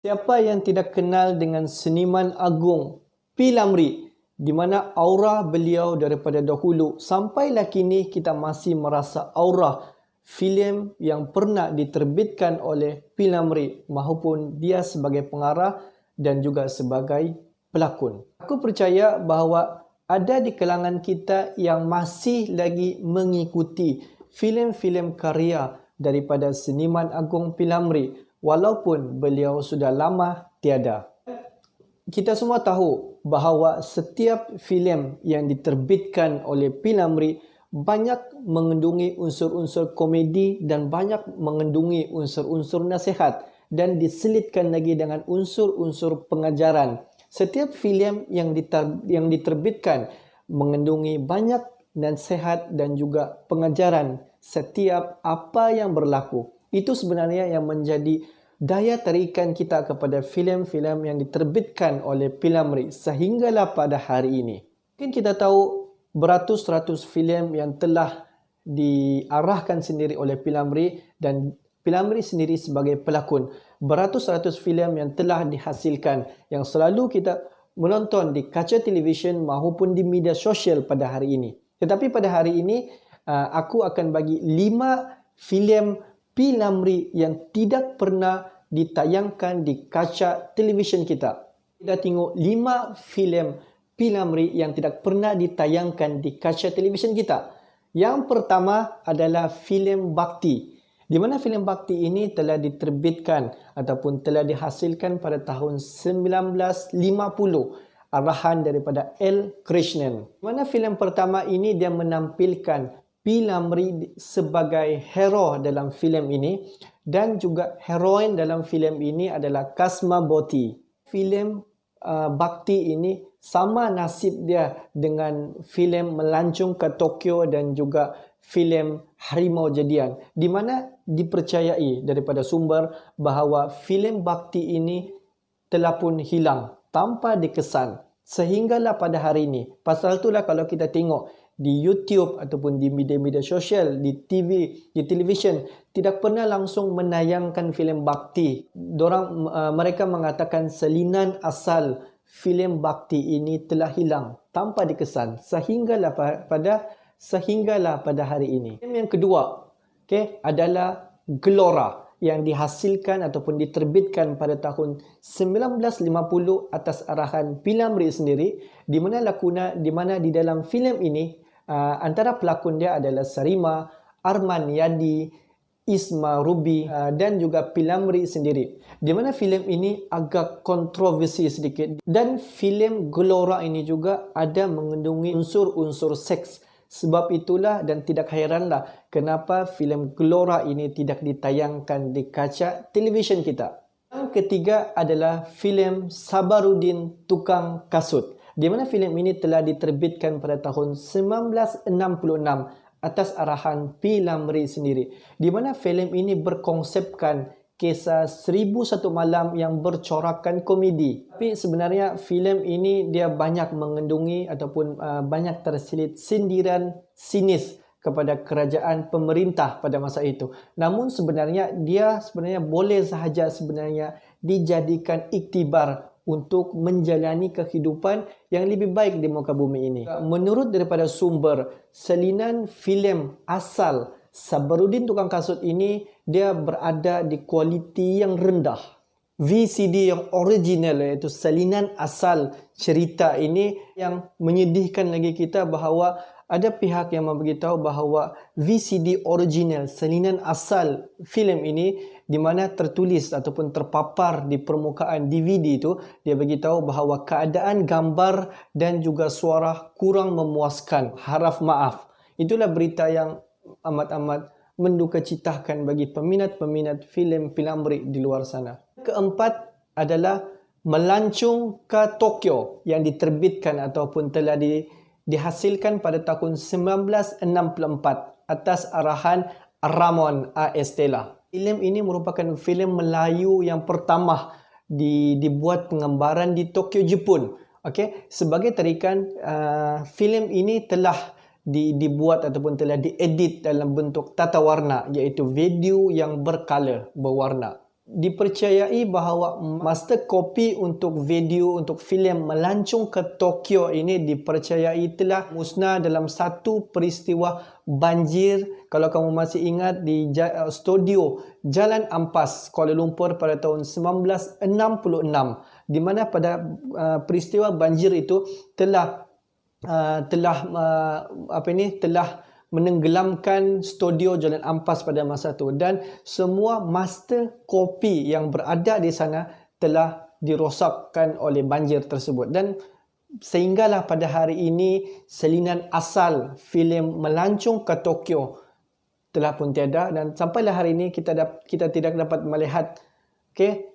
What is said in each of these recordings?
Siapa yang tidak kenal dengan seniman agung P. Lamri, di mana aura beliau daripada dahulu sampailah kini kita masih merasa aura filem yang pernah diterbitkan oleh P. Lamri maupun dia sebagai pengarah dan juga sebagai pelakon. Aku percaya bahawa ada di kalangan kita yang masih lagi mengikuti filem-filem karya daripada seniman agung P. Lamri walaupun beliau sudah lama tiada. Kita semua tahu bahawa setiap filem yang diterbitkan oleh P. Lamri banyak mengandungi unsur-unsur komedi dan banyak mengandungi unsur-unsur nasihat dan diselitkan lagi dengan unsur-unsur pengajaran. Setiap filem yang diterbitkan mengandungi banyak nasihat dan juga pengajaran setiap apa yang berlaku. Itu sebenarnya yang menjadi daya tarikan kita kepada filem-filem yang diterbitkan oleh P. Lamri sehinggalah pada hari ini. Mungkin kita tahu beratus-ratus filem yang telah diarahkan sendiri oleh P. Lamri dan P. Lamri sendiri sebagai pelakon. Beratus-ratus filem yang telah dihasilkan yang selalu kita menonton di kaca televisyen maupun di media sosial pada hari ini. Tetapi pada hari ini aku akan bagi 5 filem P. Lamri yang tidak pernah ditayangkan di kaca televisyen kita. Kita tengok 5 filem P. Lamri yang tidak pernah ditayangkan di kaca televisyen kita. Yang pertama adalah filem Bhakti, di mana filem Bhakti ini telah diterbitkan ataupun telah dihasilkan pada tahun 1950, arahan daripada L. Krishnan. Di mana filem pertama ini dia menampilkan P. Lamri sebagai hero dalam filem ini dan juga heroin dalam filem ini adalah Kasma Boti. Filem Bhakti ini sama nasib dia dengan filem Melancong ke Tokyo dan juga filem Harimau Jadian, di mana dipercayai daripada sumber bahawa filem Bhakti ini telah pun hilang tanpa dikesan sehinggalah pada hari ini. Pasal itulah kalau kita tengok di YouTube ataupun di media-media sosial, di TV, di televisyen tidak pernah langsung menayangkan filem Bhakti. Mereka mengatakan salinan asal filem Bhakti ini telah hilang tanpa dikesan sehinggalah pada hari ini. Filem yang kedua, adalah Gelora yang dihasilkan ataupun diterbitkan pada tahun 1950 atas arahan P. Lamri sendiri, di mana di dalam filem ini antara pelakon dia adalah Sarima, Arman Yadi, Isma Rubi dan juga P. Lamri sendiri. Di mana filem ini agak kontroversi sedikit dan filem Gelora ini juga ada mengandungi unsur-unsur seks. Sebab itulah dan tidak hairanlah kenapa filem Gelora ini tidak ditayangkan di kaca televisyen kita. Yang ketiga adalah filem Sabarudin Tukang Kasut, di mana filem ini telah diterbitkan pada tahun 1966 atas arahan P. Lamri sendiri, di mana filem ini berkonsepkan kisah 1001 Malam yang bercorakkan komedi. Tapi sebenarnya filem ini dia banyak mengandungi ataupun banyak terselit sindiran sinis kepada kerajaan pemerintah pada masa itu. Namun sebenarnya dia boleh sahaja dijadikan iktibar untuk menjalani kehidupan yang lebih baik di muka bumi ini. Menurut daripada sumber, salinan filem asal Sabarudin Tukang Kasut ini dia berada di kualiti yang rendah. VCD yang original, iaitu salinan asal cerita ini, yang menyedihkan lagi kita bahawa ada pihak yang memberitahu bahawa VCD original, salinan asal filem ini, di mana tertulis ataupun terpapar di permukaan DVD itu, dia beritahu bahawa keadaan gambar dan juga suara kurang memuaskan. Harap maaf. Itulah berita yang amat-amat mendukacitakan bagi peminat-peminat filem P. Lamri di luar sana. Keempat adalah Melancong ke Tokyo yang diterbitkan ataupun telah dihasilkan pada tahun 1964 atas arahan Ramon A. Estela. Filem ini merupakan filem Melayu yang pertama dibuat penggambaran di Tokyo, Jepun. Sebagai tarikan, filem ini telah dibuat ataupun telah diedit dalam bentuk tata warna, iaitu video yang berwarna. dipercayai bahawa master copy untuk video untuk filem melancong ke Tokyo ini dipercayai telah musnah dalam satu peristiwa banjir. Kalau kamu masih ingat di studio Jalan Ampas Kuala Lumpur pada tahun 1966, di mana pada peristiwa banjir itu telah menenggelamkan studio Jalan Ampas pada masa itu, dan semua master copy yang berada di sana telah dirosakkan oleh banjir tersebut. Dan sehinggalah pada hari ini salinan asal filem Melancong ke Tokyo telah pun tiada, dan sampailah hari ini kita tidak dapat melihat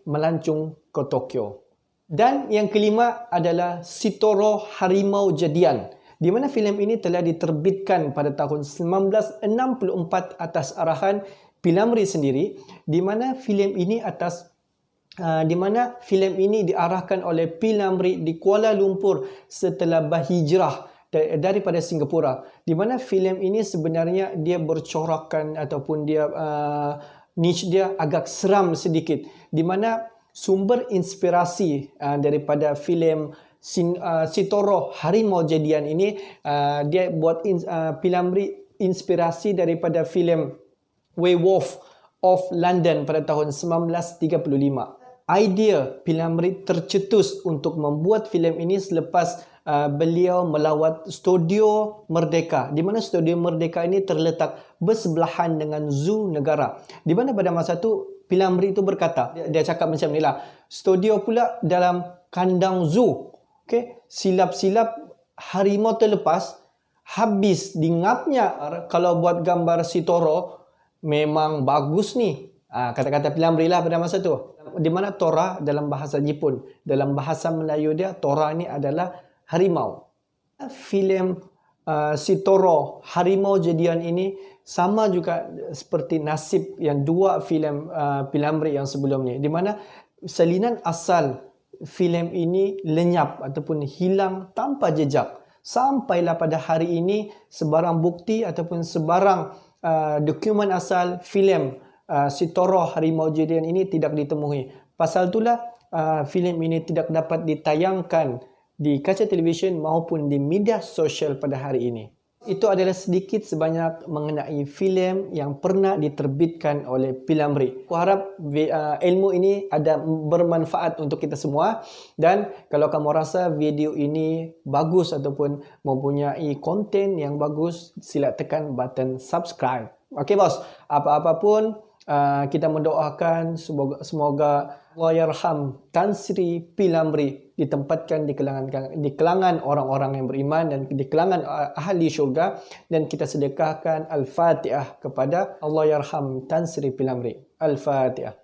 Melancong ke Tokyo. Dan yang kelima adalah Sitoro Harimau Jadian, di mana filem ini telah diterbitkan pada tahun 1964 atas arahan P.Ramlee sendiri, di mana filem ini diarahkan oleh P.Ramlee di Kuala Lumpur setelah berhijrah daripada Singapura, di mana filem ini sebenarnya dia bercorakkan ataupun dia niche dia agak seram sedikit, di mana sumber inspirasi daripada filem Sitoro Harimau Jadian ini dia buat P.Ramlee inspirasi daripada filem Werewolf of London pada tahun 1935. Idea P.Ramlee tercetus untuk membuat filem ini selepas beliau melawat Studio Merdeka, di mana Studio Merdeka ini terletak bersebelahan dengan Zoo Negara, di mana pada masa itu P.Ramlee itu berkata, dia cakap macam ni lah, studio pula dalam kandang zoo. Silap-silap harimau terlepas, habis dingapnya. Kalau buat gambar Sitoro memang bagus ni. Kata-kata P.Ramlee lah pada masa tu. Di mana Tora dalam bahasa Jepun, dalam bahasa Melayu dia Tora ni adalah harimau. Filem Sitoro Harimau Jadian ini sama juga seperti nasib yang dua filem P.Ramlee yang sebelum ni, di mana salinan asal filem ini lenyap ataupun hilang tanpa jejak. Sampailah pada hari ini sebarang bukti ataupun sebarang dokumen asal filem Sitoro Harimau Jadian ini tidak ditemui. Pasal itulah filem ini tidak dapat ditayangkan di kaca televisyen maupun di media sosial pada hari ini. Itu adalah sedikit sebanyak mengenai filem yang pernah diterbitkan oleh P.Ramlee. Aku harap ilmu ini ada bermanfaat untuk kita semua, dan kalau kamu rasa video ini bagus ataupun mempunyai konten yang bagus, sila tekan button subscribe. Okey bos, apa-apa pun kita mendoakan semoga Allahyarham Tan Sri P.Ramlee ditempatkan di kalangan orang-orang yang beriman dan di kalangan ahli syurga, dan kita sedekahkan Al-Fatihah kepada Allahyarham Tan Sri P.Ramlee. Al-Fatihah.